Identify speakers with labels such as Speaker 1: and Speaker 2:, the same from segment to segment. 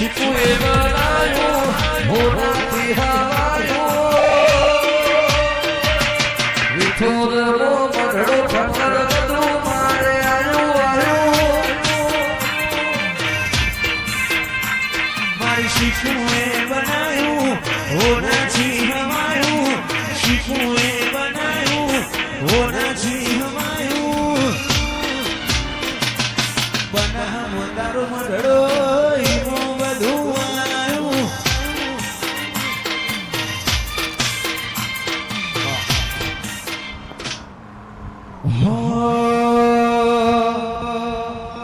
Speaker 1: શીખું એ બનાયું મોઢાથી હવાયું વિઠોરનો મઢડો ઠક્કર બધું મારે આવ્યું મારી શીખું એ બનાયું હોનાથી હવાયું શીખું એ બનાયું હોનાથી હવાયું બનાવ તારો મઢડો ઈમો બધું આવ્યું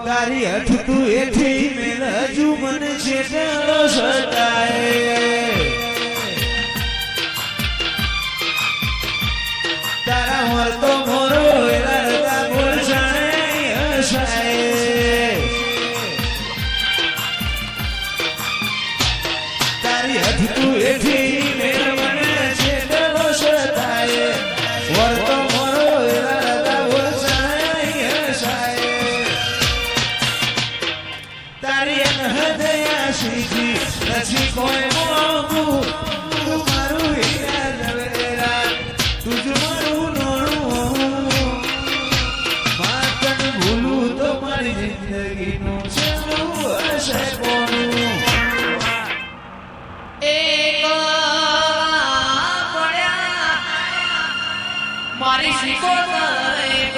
Speaker 1: તારી હઠ તું એથી મેલ હજુ મને છેટલો સતાય તારા મોર તો મોરો એલા બોલસાય હસાય તારી હઠ તું એથી મેલ મને છેટલો સતાય વર તો મોરો એલા બોલસાય હસાય તારી હૃદયા શીખી નથી કોઈ મોગું તું મારું હીરા ઝવેરા તુજ મારું નોણું માતન ભૂલું તો મારી જિંદગીનું છેલ્લું હશે કોનું
Speaker 2: મારી શીખો મારી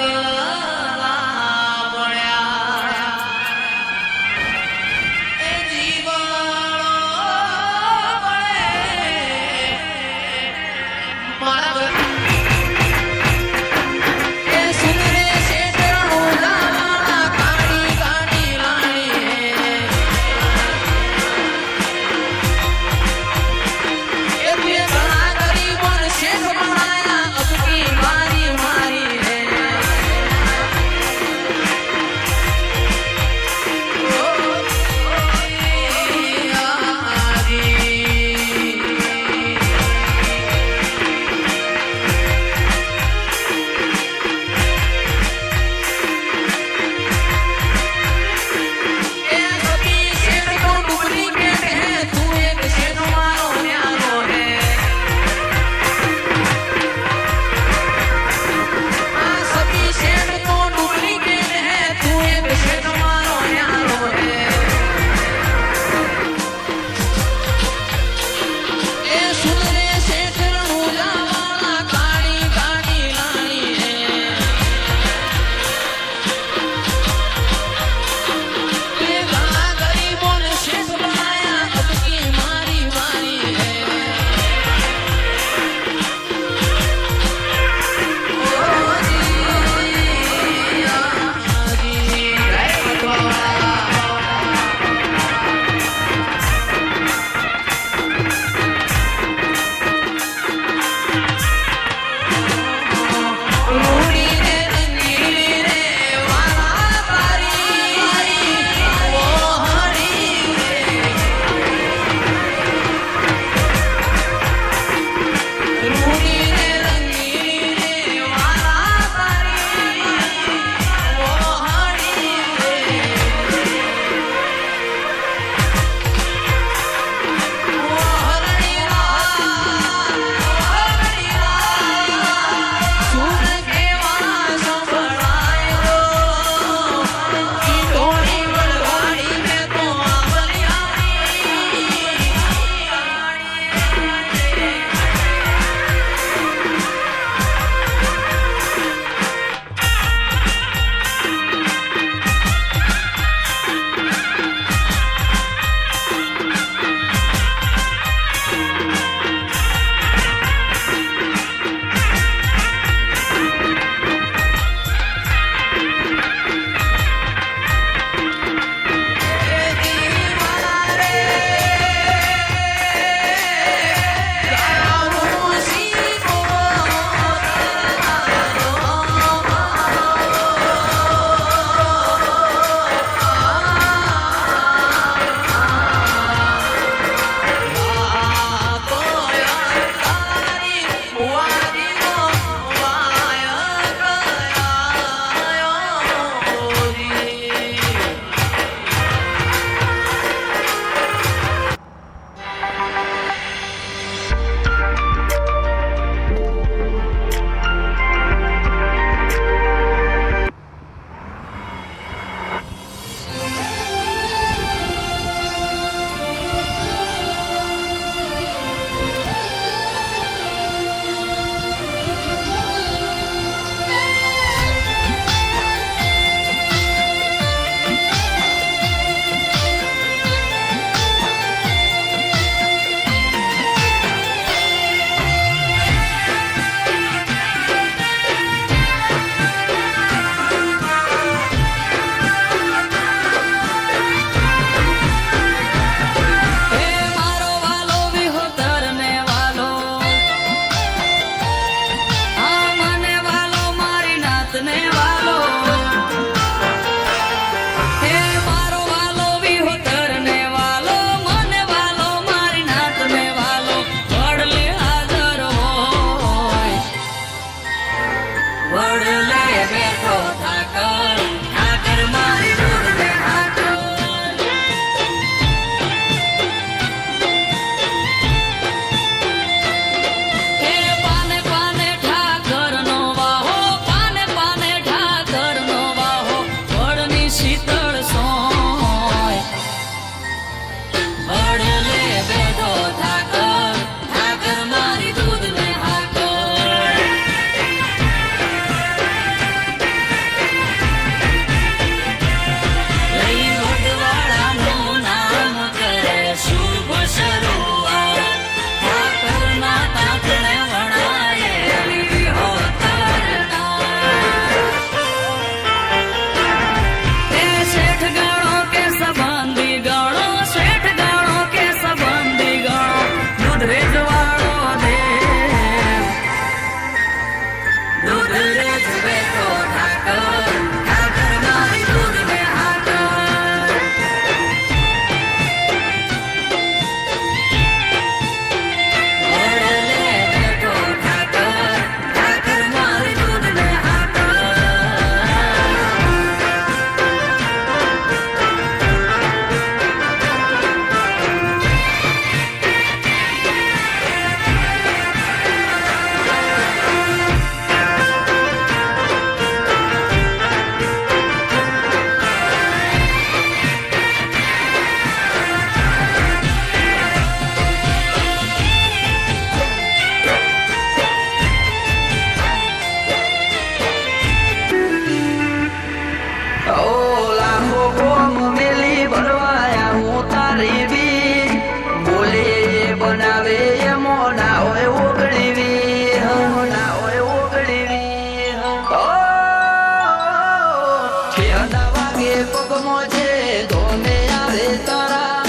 Speaker 3: ખેડા વાગે પગમાં છે ધોને આવે તારા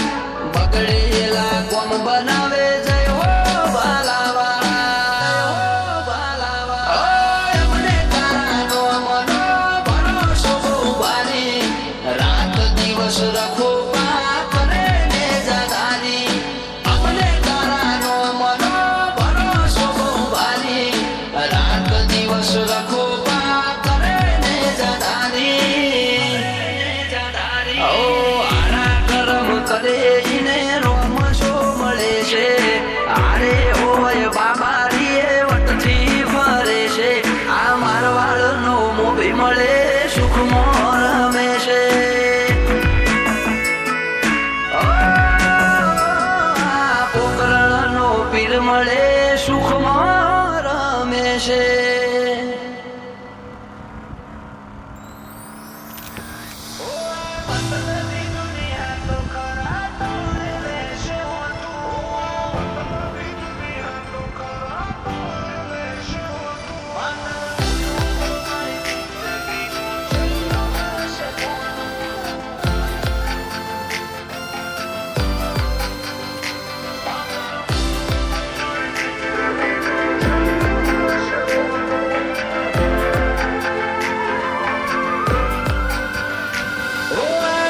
Speaker 3: બગડેલા કોમ બનાવે જય હો બાલાવાળા એમને તારાનો મનો ભરોસો બહુ ભારી રાત દિવસ રખો પા કરે ને જગારી અમને તારાનો મનો ભરોસો બહુ ભારી રાત દિવસ રખો પા કરે ને જગારી ઓ આરા કરમ કરે ઈને રોમ શો મળે છે આરે હોય બાબારીએ વટથી ફરે છે આ મારવાડનો મોભી મળે સુખમાં રમે છે પોકરણનો પીર મળે સુખમાં રમે છે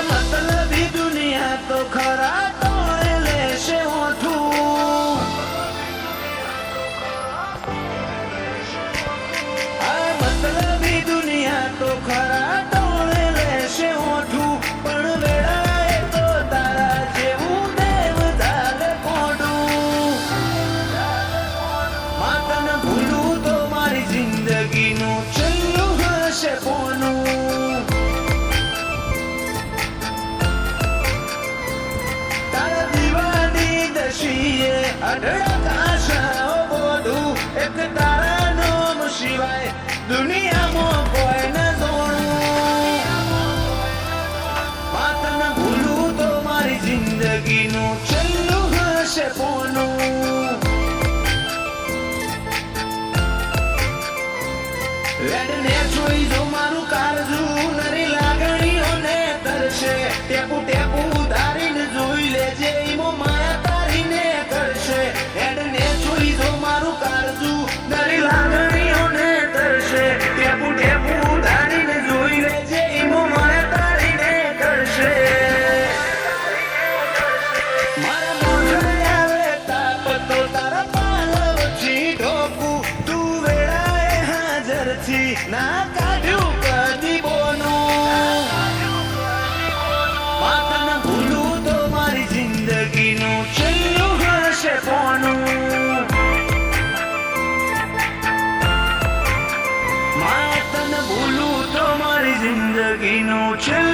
Speaker 1: મતલબી દુનિયા તો ખરા તોડે લેશે ઓઠું આ મતલબી દુનિયા તો ખરા તોડે લેશે ઓઠું પણ વેળાએ તો તારા જેવું દેવ ધારે કોડું માતન ભૂલું તો મારી જિંદગીનું છેલ્લું હશે પોનું તારા દીવાની દશીએ અઢળક આશાઓ બધું એક તારા નામ સિવાય દુનિયામાં કોઈ ન જોણું માતન ભૂલું તો મારી જિંદગીનું છેલ્લું હશે પોનું રેડને જોઈ જો મારું કાળજું નરી લાગણીઓને તરશે ટેપુ ટેપુ ધારીને જોઈ લેજે ઈમો માયા તારીને કરશે રેડને જોઈ જો મારું કાળજું નરી લાગણીઓને તરશે ટેપુ ટેપુ ધારીને જોઈ લેજે ઈમો માયા તારીને કરશે મારા મોઢે આવે તાપ તો તારા પાલવથી ઢોકું તું વેળાએ હાજરથી ના કાઢ્યું કદી બોનું માતન ભૂલું તો મારી જિંદગીનું છેલ્લું હશે પોનું માતન ભૂલું તો મારી જિંદગીનું છેલ્લું